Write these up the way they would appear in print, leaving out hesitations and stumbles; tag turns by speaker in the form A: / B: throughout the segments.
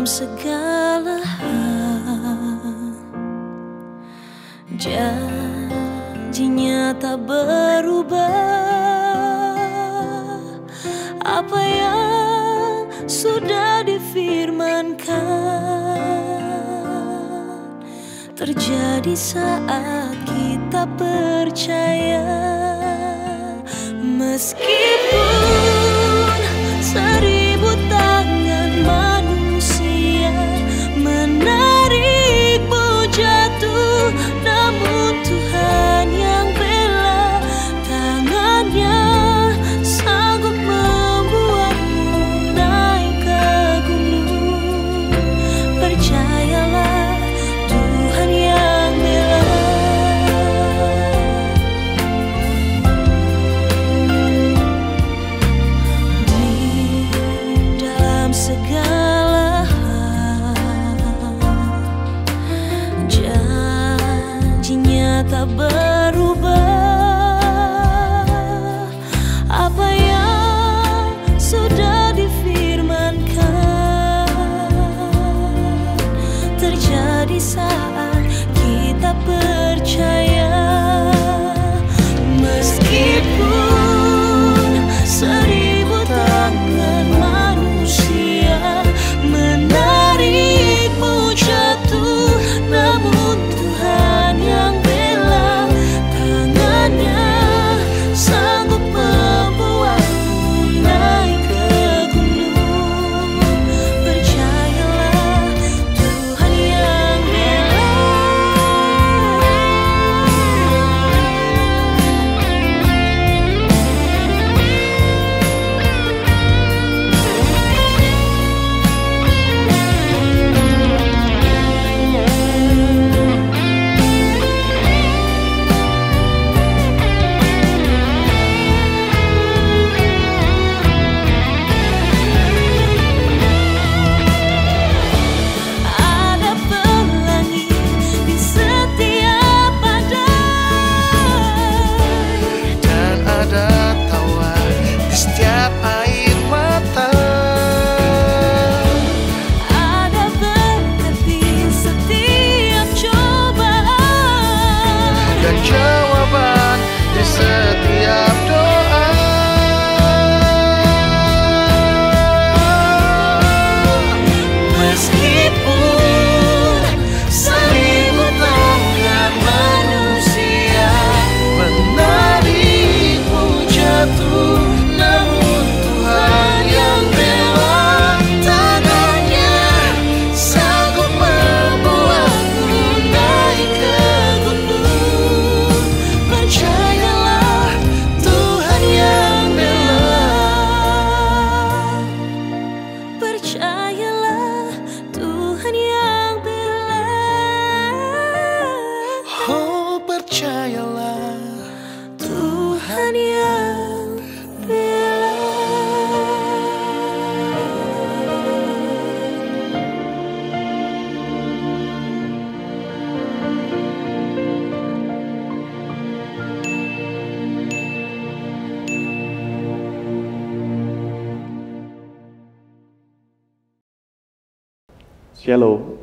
A: dalam segala hal. Janjinya tak berubah, apa yang sudah difirmankan terjadi saat kita percaya. Meskipun 1000 tangan manusia menarikmu jatuh, namun Tuhan yang bela, tangannya sanggup membuatmu naik ke gunung. Percayalah, Tuhan yang bela. Di dalam segala hal, janjinya tak berubah, apa yang sudah difirmankan terjadi saat kita percaya. Meskipun 1000 tangan manusia menarikmu jatuh, namun Tuhan yang bela, tangannya sanggup membuatmu naik ke gunung. Percayalah, Tuhan yang bela. Ada pelangi di setiap badai,
B: Dan ada tawa di setiap air mata.
A: ada berkat di setiap cobaan,
B: Dan jawaban di setiap doa.
A: meskipun 1000 tangan manusia
B: Menarikmu jatuh, namun Tuhan yang bela,
A: tangannya sanggup membuatmu naik ke gunung. Percayalah, Tuhan yang bela. Percayalah, Tuhan yang bela.
B: oh percayalah,
A: Tuhan yang bela.
C: Shalom.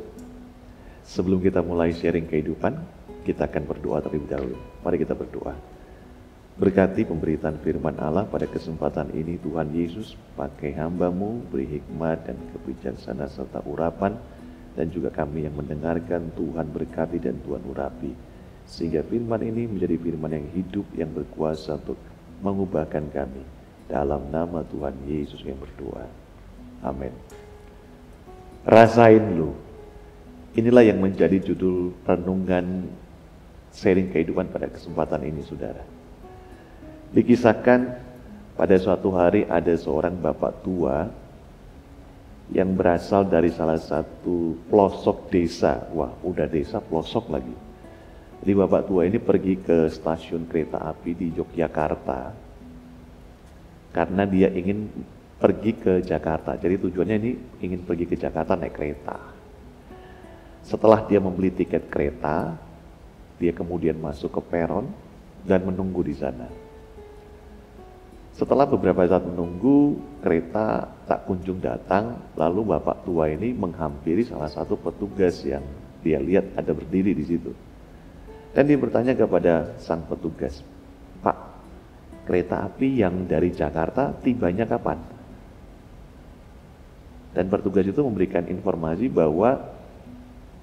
C: Sebelum kita mulai sharing kehidupan, kita akan berdoa terlebih dahulu. Mari kita berdoa. Berkati pemberitaan firman Allah pada kesempatan ini, Tuhan Yesus, pakai hamba-Mu, beri hikmat dan kebijaksanaan serta urapan, dan juga kami yang mendengarkan, Tuhan berkati dan Tuhan urapi. Sehingga firman ini menjadi firman yang hidup, yang berkuasa untuk mengubahkan kami. Dalam nama Tuhan Yesus yang berdoa. Amin. Rasain lu. Inilah yang menjadi judul renungan sharing kehidupan pada kesempatan ini, saudara. Dikisahkan pada suatu hari ada seorang bapak tua yang berasal dari salah satu pelosok desa. Wah, udah desa pelosok lagi. Jadi bapak tua ini pergi ke stasiun kereta api di Yogyakarta karena dia ingin pergi ke Jakarta. Jadi tujuannya ini ingin pergi ke Jakarta naik kereta. Setelah dia membeli tiket kereta, dia kemudian masuk ke peron dan menunggu di sana. Setelah beberapa saat menunggu, kereta tak kunjung datang, lalu bapak tua ini menghampiri salah satu petugas yang dia lihat ada berdiri di situ. Dan dia bertanya kepada sang petugas, "Pak, kereta api yang dari Jakarta tibanya kapan?" Dan petugas itu memberikan informasi bahwa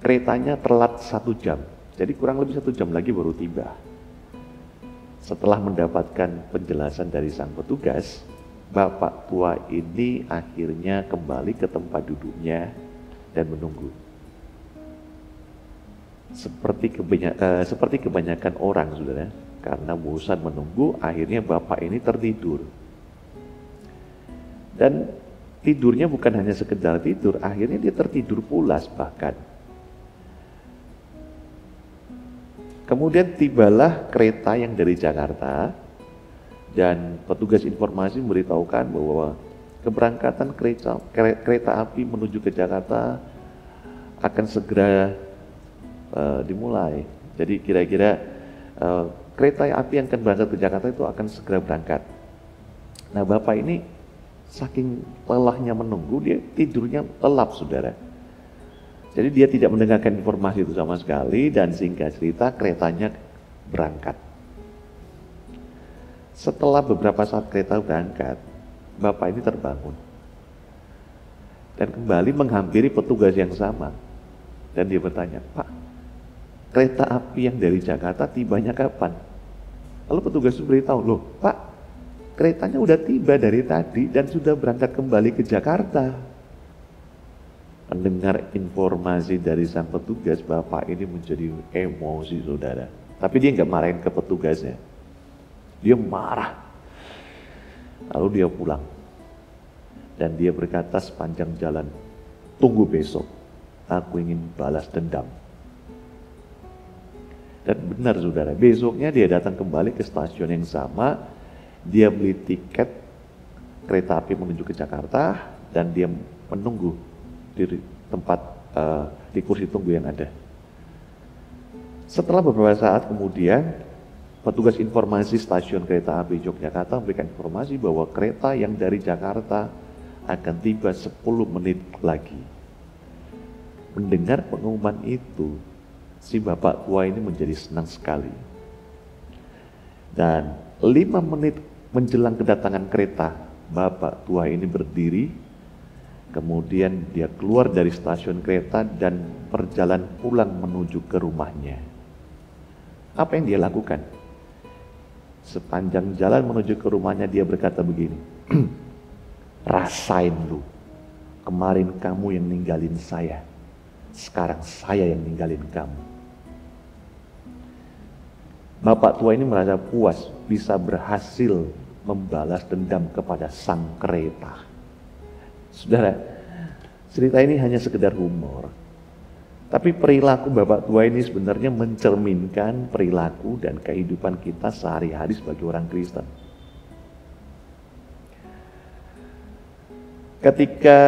C: keretanya telat 1 jam. Jadi kurang lebih 1 jam lagi baru tiba. Setelah mendapatkan penjelasan dari sang petugas, bapak tua ini akhirnya kembali ke tempat duduknya dan menunggu. Seperti kebanyakan orang, saudara, karena bosan menunggu, akhirnya bapak ini tertidur. Dan tidurnya bukan hanya sekedar tidur, akhirnya dia tertidur pulas bahkan. Kemudian tibalah kereta yang dari Jakarta, dan petugas informasi memberitahukan bahwa keberangkatan kereta api menuju ke Jakarta akan segera dimulai. Jadi kira-kira kereta api yang akan berangkat ke Jakarta itu akan segera berangkat. Nah, bapak ini saking lelahnya menunggu, dia tidurnya lelap, saudara. Jadi dia tidak mendengarkan informasi itu sama sekali, dan singkat cerita keretanya berangkat. Setelah beberapa saat kereta berangkat, bapak ini terbangun dan kembali menghampiri petugas yang sama. Dan dia bertanya, "Pak, kereta api yang dari Jakarta tibanya kapan?" Lalu petugas itu beritahu, "Loh Pak, keretanya udah tiba dari tadi dan sudah berangkat kembali ke Jakarta." Mendengar informasi dari sang petugas, bapak ini menjadi emosi, saudara. Tapi dia nggak marahin ke petugasnya. Dia marah. Lalu dia pulang. Dan dia berkata sepanjang jalan, "Tunggu besok, aku ingin balas dendam." Dan benar, saudara, besoknya dia datang kembali ke stasiun yang sama. Dia beli tiket kereta api menuju ke Jakarta, dan dia menunggu di tempat di kursi tunggu yang ada. Setelah beberapa saat kemudian, petugas informasi stasiun kereta api Yogyakarta memberikan informasi bahwa kereta yang dari Jakarta akan tiba 10 menit lagi. Mendengar pengumuman itu, si bapak tua ini menjadi senang sekali. Dan 5 menit menjelang kedatangan kereta, bapak tua ini berdiri. Kemudian dia keluar dari stasiun kereta dan berjalan pulang menuju ke rumahnya. Apa yang dia lakukan? Sepanjang jalan menuju ke rumahnya dia berkata begini, "Rasain lu, kemarin kamu yang ninggalin saya, sekarang saya yang ninggalin kamu." Bapak tua ini merasa puas bisa berhasil membalas dendam kepada sang kereta. Saudara, cerita ini hanya sekedar humor. Tapi perilaku bapak tua ini sebenarnya mencerminkan perilaku dan kehidupan kita sehari-hari sebagai orang Kristen. Ketika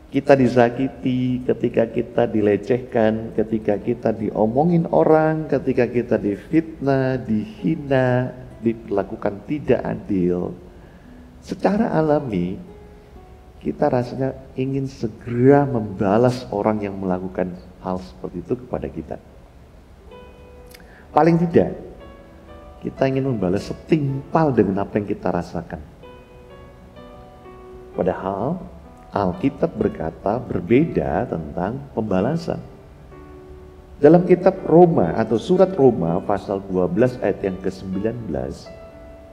C: kita disakiti, ketika kita dilecehkan, ketika kita diomongin orang, ketika kita difitnah, dihina, diperlakukan tidak adil, secara alami kita rasanya ingin segera membalas orang yang melakukan hal seperti itu kepada kita. Paling tidak, kita ingin membalas setimpal dengan apa yang kita rasakan. Padahal Alkitab berkata berbeda tentang pembalasan. Dalam kitab Roma atau surat Roma pasal 12 ayat yang ke-19,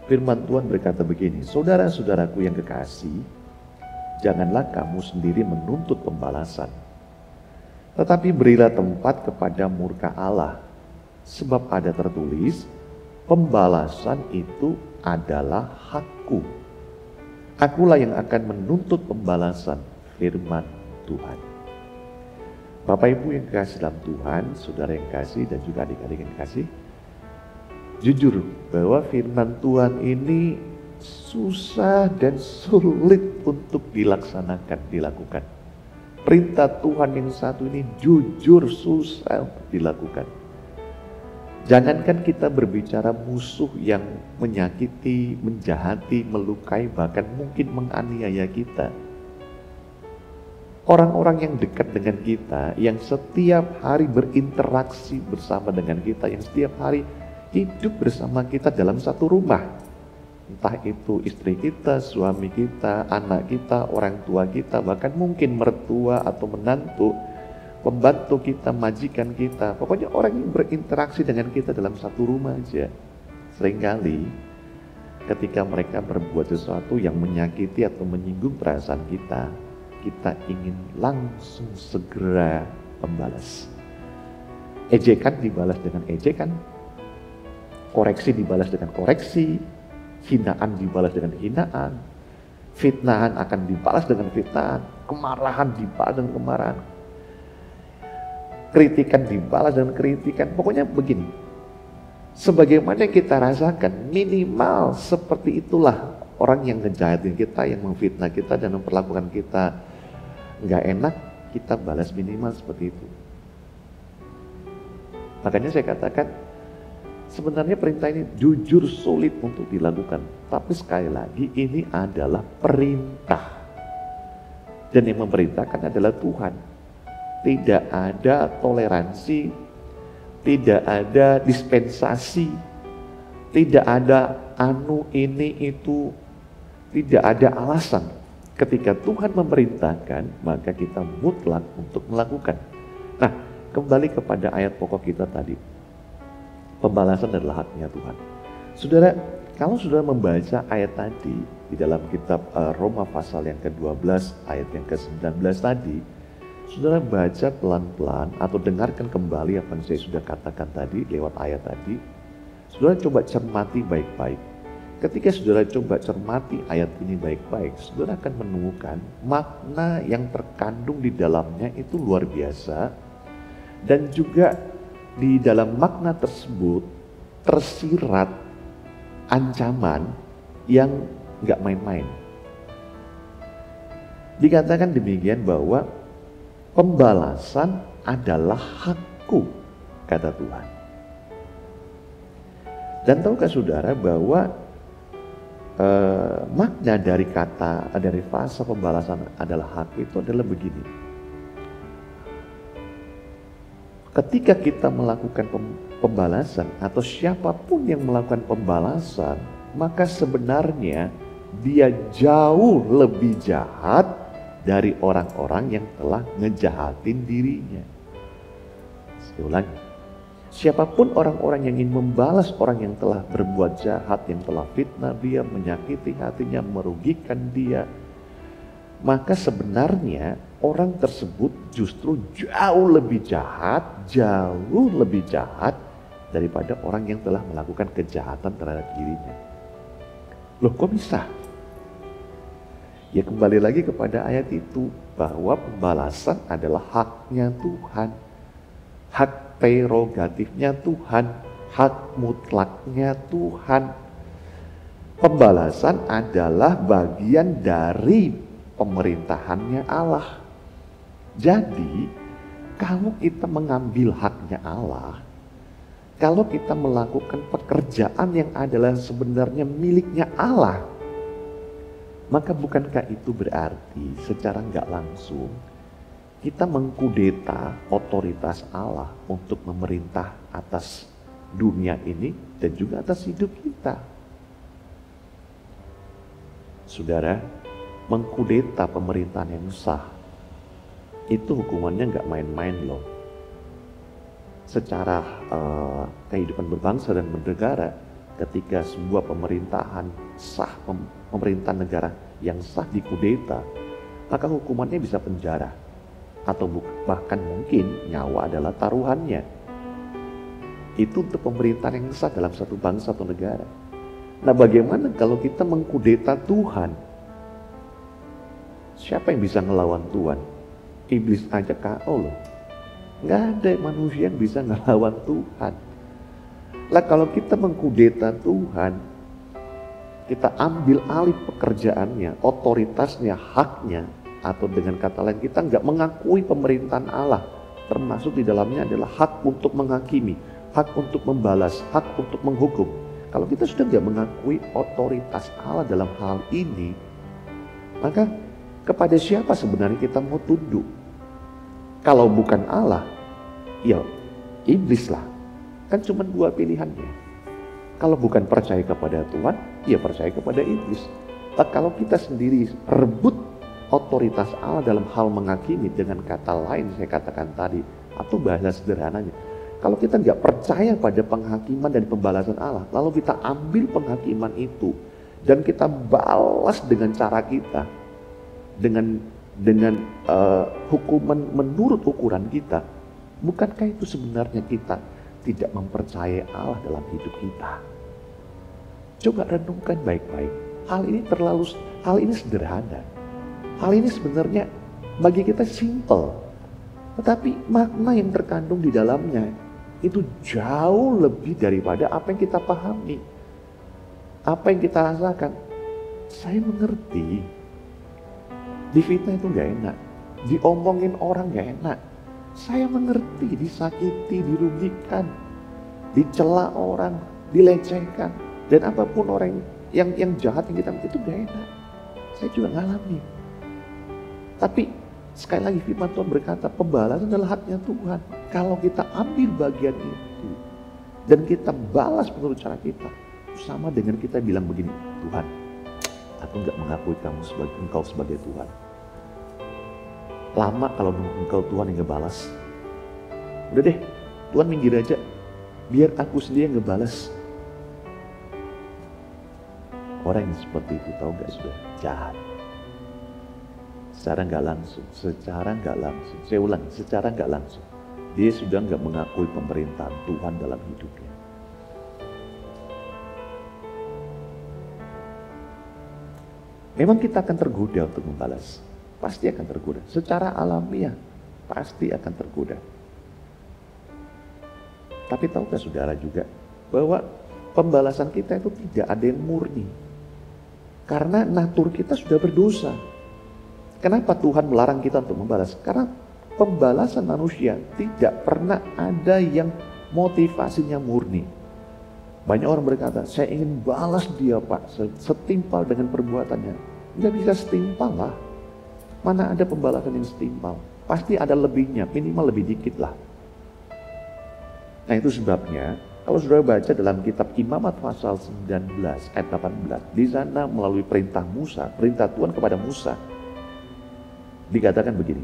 C: firman Tuhan berkata begini, "Saudara-saudaraku yang kekasih, janganlah kamu sendiri menuntut pembalasan, tetapi berilah tempat kepada murka Allah. Sebab ada tertulis, pembalasan itu adalah hakku. Akulah yang akan menuntut pembalasan," firman Tuhan. Bapak Ibu yang kekasih dalam Tuhan, saudara yang kasih dan juga adik-adik yang kasih, jujur bahwa firman Tuhan ini susah dan sulit untuk dilakukan. Perintah Tuhan yang satu ini jujur susah untuk dilakukan. Jangankan kita berbicara musuh yang menyakiti, menjahati, melukai, bahkan mungkin menganiaya kita. Orang-orang yang dekat dengan kita, yang setiap hari berinteraksi bersama dengan kita, yang setiap hari hidup bersama kita dalam satu rumah. Entah itu istri kita, suami kita, anak kita, orang tua kita, bahkan mungkin mertua atau menantu, pembantu kita, majikan kita. Pokoknya orang yang berinteraksi dengan kita dalam satu rumah aja. Seringkali ketika mereka berbuat sesuatu yang menyakiti atau menyinggung perasaan kita, kita ingin langsung segera membalas. Ejekan dibalas dengan ejekan, koreksi dibalas dengan koreksi, hinaan dibalas dengan hinaan, fitnahan akan dibalas dengan fitnahan, kemarahan dibalas dengan kemarahan, kritikan dibalas dengan kritikan. Pokoknya begini, sebagaimana yang kita rasakan, minimal seperti itulah orang yang ngejahatin kita, yang memfitnah kita dan memperlakukan kita nggak enak, kita balas minimal seperti itu. Makanya saya katakan, sebenarnya perintah ini jujur sulit untuk dilakukan, tapi sekali lagi ini adalah perintah, dan yang memerintahkan adalah Tuhan. Tidak ada toleransi, tidak ada dispensasi, tidak ada anu ini itu, tidak ada alasan. Ketika Tuhan memerintahkan, maka kita mutlak untuk melakukan. Nah, kembali kepada ayat pokok kita tadi. Pembalasan adalah haknya Tuhan. Saudara, kalau saudara membaca ayat tadi di dalam kitab Roma pasal yang ke-12 ayat yang ke-19 tadi, saudara baca pelan-pelan atau dengarkan kembali apa yang saya sudah katakan tadi lewat ayat tadi. Saudara coba cermati baik-baik. Ketika saudara coba cermati ayat ini baik-baik, saudara akan menemukan makna yang terkandung di dalamnya itu luar biasa. Dan juga di dalam makna tersebut tersirat ancaman yang gak main-main. Dikatakan demikian bahwa pembalasan adalah hakku, kata Tuhan. Dan tahukah saudara bahwa makna dari frasa pembalasan adalah hak itu adalah begini. Ketika kita melakukan pembalasan atau siapapun yang melakukan pembalasan, maka sebenarnya dia jauh lebih jahat dari orang-orang yang telah ngejahatin dirinya. Saya ulangi. Siapapun orang-orang yang ingin membalas orang yang telah berbuat jahat, yang telah fitnah dia, menyakiti hatinya, merugikan dia, maka sebenarnya orang tersebut justru jauh lebih jahat daripada orang yang telah melakukan kejahatan terhadap dirinya. Loh, kok bisa? Ya kembali lagi kepada ayat itu, bahwa pembalasan adalah haknya Tuhan, hak prerogatifnya Tuhan, hak mutlaknya Tuhan. Pembalasan adalah bagian dari pemerintahannya Allah. Jadi, kalau kita mengambil haknya Allah, kalau kita melakukan pekerjaan yang adalah sebenarnya miliknya Allah, maka bukankah itu berarti secara nggak langsung kita mengkudeta otoritas Allah untuk memerintah atas dunia ini dan juga atas hidup kita? Saudara, mengkudeta pemerintahan yang sah itu hukumannya nggak main-main loh. Secara kehidupan berbangsa dan bernegara, ketika sebuah pemerintahan sah, pemerintahan negara yang sah dikudeta, maka hukumannya bisa penjara, atau bahkan mungkin nyawa adalah taruhannya. Itu untuk pemerintahan yang sah dalam satu bangsa atau negara. Nah, bagaimana kalau kita mengkudeta Tuhan? Siapa yang bisa ngelawan Tuhan? Iblis aja KO loh. Nggak ada manusia yang bisa ngelawan Tuhan. Lah kalau kita mengkudeta Tuhan, kita ambil alih pekerjaannya, otoritasnya, haknya, atau dengan kata lain kita nggak mengakui pemerintahan Allah, termasuk di dalamnya adalah hak untuk menghakimi, hak untuk membalas, hak untuk menghukum. Kalau kita sudah tidak mengakui otoritas Allah dalam hal ini, maka kepada siapa sebenarnya kita mau tunduk? Kalau bukan Allah, ya iblis lah. Kan cuma dua pilihannya. Kalau bukan percaya kepada Tuhan, ya percaya kepada iblis. Kalau kita sendiri rebut otoritas Allah dalam hal menghakimi, dengan kata lain saya katakan tadi, atau bahasa sederhananya, kalau kita nggak percaya pada penghakiman dan pembalasan Allah, lalu kita ambil penghakiman itu dan kita balas dengan cara kita, dengan hukuman menurut ukuran kita, bukankah itu sebenarnya kita tidak mempercayai Allah dalam hidup kita? Coba renungkan baik-baik. Hal ini sederhana. Hal ini sebenarnya bagi kita simple, tetapi makna yang terkandung di dalamnya itu jauh lebih daripada apa yang kita pahami, apa yang kita rasakan. Saya mengerti, difitnah itu gak enak, diomongin orang gak enak. Saya mengerti, disakiti, dirugikan, dicela orang, dilecehkan, dan apapun orang yang jahat yang kita itu gak enak. Saya juga ngalami. Tapi sekali lagi firman Tuhan berkata, pembalasan adalah haknya Tuhan. Kalau kita ambil bagian itu dan kita balas menurut cara kita, sama dengan kita bilang begini, Tuhan, aku nggak mengakui engkau sebagai Tuhan. Lama kalau engkau Tuhan yang ngebalas. Udah deh, Tuhan minggir aja, biar aku sendiri yang ngebalas. Orang yang seperti itu tahu gak sudah jahat. Secara nggak langsung, saya ulang, secara nggak langsung, dia sudah nggak mengakui pemerintahan Tuhan dalam hidupnya. Memang kita akan tergoda untuk membalas, pasti akan tergoda. Secara alamiah, pasti akan tergoda. Tapi tahukah saudara juga bahwa pembalasan kita itu tidak ada yang murni, karena natur kita sudah berdosa. Kenapa Tuhan melarang kita untuk membalas? Karena pembalasan manusia tidak pernah ada yang motivasinya murni. Banyak orang berkata, saya ingin balas dia Pak, setimpal dengan perbuatannya. Nggak bisa setimpal lah. Mana ada pembalasan yang setimpal? Pasti ada lebihnya, minimal lebih dikit lah. Nah itu sebabnya, kalau saudara baca dalam kitab Imamat pasal 19 ayat 18, di sana melalui perintah Musa, perintah Tuhan kepada Musa, dikatakan begini,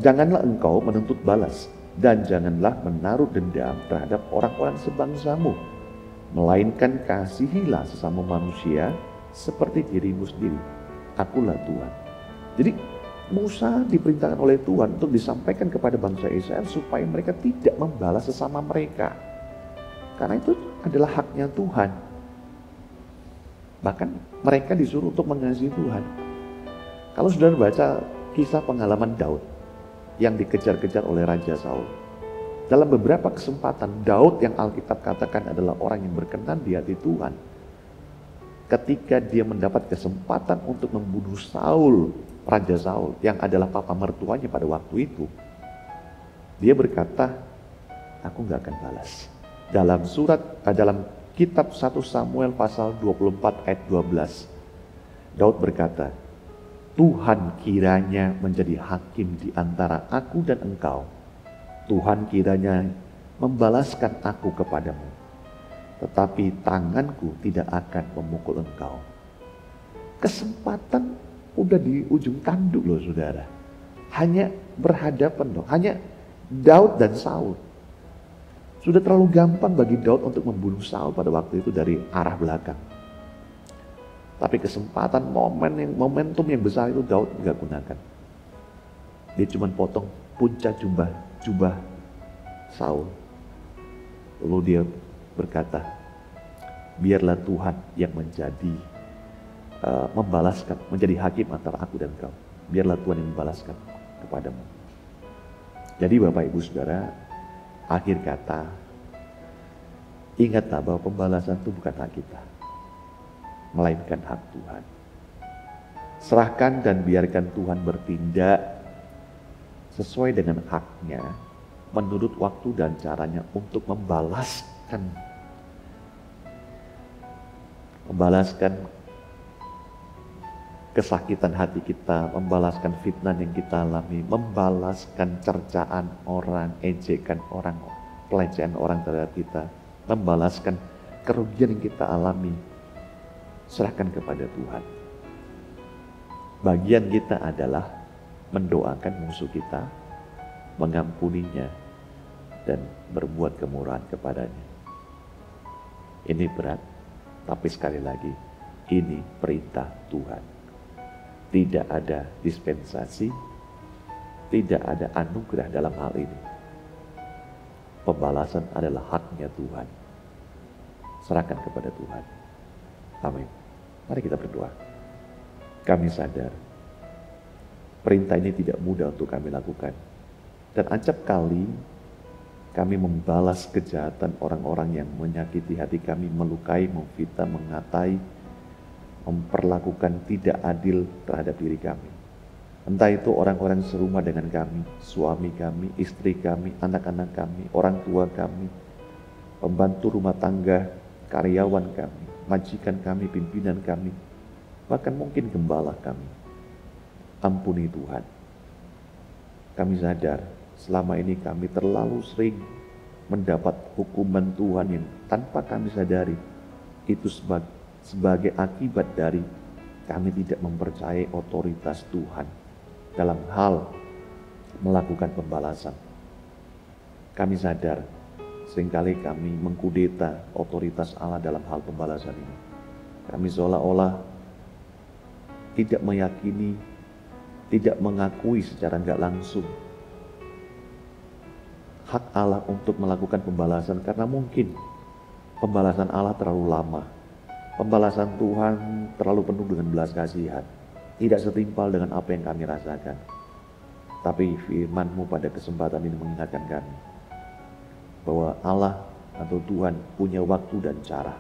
C: janganlah engkau menuntut balas dan janganlah menaruh dendam terhadap orang-orang sebangsamu, melainkan kasihilah sesama manusia seperti dirimu sendiri. Akulah Tuhan. Jadi Musa diperintahkan oleh Tuhan untuk disampaikan kepada bangsa Israel supaya mereka tidak membalas sesama mereka. Karena itu adalah haknya Tuhan. Bahkan mereka disuruh untuk mengasihi Tuhan. Kalau saudara baca kisah pengalaman Daud yang dikejar-kejar oleh Raja Saul. Dalam beberapa kesempatan, Daud yang Alkitab katakan adalah orang yang berkenan di hati Tuhan. Ketika dia mendapat kesempatan untuk membunuh Saul, Raja Saul, yang adalah papa mertuanya pada waktu itu, dia berkata, aku gak akan balas. Dalam kitab 1 Samuel pasal 24 ayat 12, Daud berkata, Tuhan kiranya menjadi hakim di antara aku dan engkau. Tuhan kiranya membalaskan aku kepadamu. Tetapi tanganku tidak akan memukul engkau. Kesempatan udah di ujung tanduk loh saudara. Hanya berhadapan loh. Hanya Daud dan Saul. Sudah terlalu gampang bagi Daud untuk membunuh Saul pada waktu itu dari arah belakang. Tapi kesempatan momentum yang besar itu Daud nggak gunakan. Dia cuma potong puncak jubah Saul. Lalu dia berkata, biarlah Tuhan yang membalaskan, menjadi hakim antara aku dan kau. Biarlah Tuhan yang membalaskan kepadamu. Jadi Bapak Ibu Saudara, akhir kata, ingatlah bahwa pembalasan itu bukan hak kita, melainkan hak Tuhan. Serahkan dan biarkan Tuhan bertindak sesuai dengan haknya menurut waktu dan caranya untuk membalaskan kesakitan hati kita, membalaskan fitnah yang kita alami, membalaskan cercaan orang, ejekan orang, pelecehan orang terhadap kita, membalaskan kerugian yang kita alami. Serahkan kepada Tuhan. Bagian kita adalah mendoakan musuh kita, mengampuninya, dan berbuat kemurahan kepadanya. Ini berat, tapi sekali lagi, ini perintah Tuhan. Tidak ada dispensasi, tidak ada anugerah dalam hal ini. Pembalasan adalah haknya Tuhan. Serahkan kepada Tuhan. Amin. Mari kita berdoa. Kami sadar, perintah ini tidak mudah untuk kami lakukan. Dan acap kali kami membalas kejahatan orang-orang yang menyakiti hati kami, melukai, memfitnah, mengatai, memperlakukan tidak adil terhadap diri kami. Entah itu orang-orang serumah dengan kami, suami kami, istri kami, anak-anak kami, orang tua kami, pembantu rumah tangga, karyawan kami, majikan kami, pimpinan kami, bahkan mungkin gembala kami. Ampuni Tuhan. Kami sadar selama ini kami terlalu sering mendapat hukuman Tuhan yang tanpa kami sadari. Itu sebagai akibat dari kami tidak mempercayai otoritas Tuhan dalam hal melakukan pembalasan. Kami sadar seringkali kami mengkudeta otoritas Allah dalam hal pembalasan ini. Kami seolah-olah tidak meyakini, tidak mengakui secara enggak langsung hak Allah untuk melakukan pembalasan, karena mungkin pembalasan Allah terlalu lama. Pembalasan Tuhan terlalu penuh dengan belas kasihan, tidak setimpal dengan apa yang kami rasakan. Tapi firman-Mu pada kesempatan ini mengingatkan kami bahwa Allah atau Tuhan punya waktu dan cara.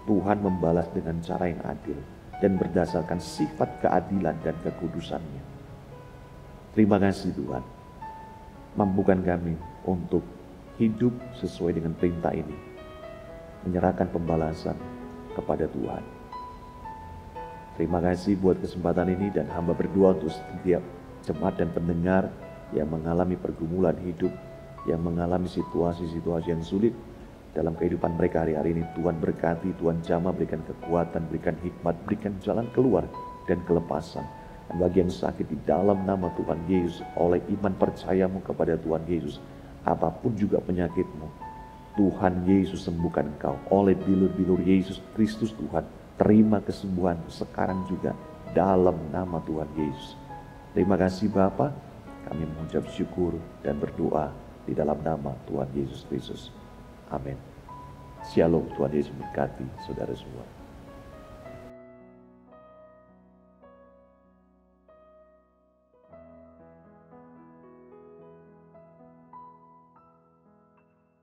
C: Tuhan membalas dengan cara yang adil dan berdasarkan sifat keadilan dan kekudusannya. Terima kasih Tuhan. Mampukan kami untuk hidup sesuai dengan perintah ini. Menyerahkan pembalasan kepada Tuhan. Terima kasih buat kesempatan ini, dan hamba berdoa untuk setiap jemaat dan pendengar yang mengalami pergumulan hidup, yang mengalami situasi-situasi yang sulit dalam kehidupan mereka hari-hari ini. Tuhan berkati, Tuhan jamah, berikan kekuatan, berikan hikmat, berikan jalan keluar dan kelepasan. Dan bagi yang sakit, di dalam nama Tuhan Yesus, oleh iman percayamu kepada Tuhan Yesus, apapun juga penyakitmu, Tuhan Yesus sembuhkan engkau. Oleh bilur-bilur Yesus Kristus Tuhan, terima kesembuhan sekarang juga dalam nama Tuhan Yesus. Terima kasih Bapa, kami mengucap syukur dan berdoa di dalam nama Tuhan Yesus Kristus. Amin. Shalom, Tuhan Yesus memberkati saudara semua.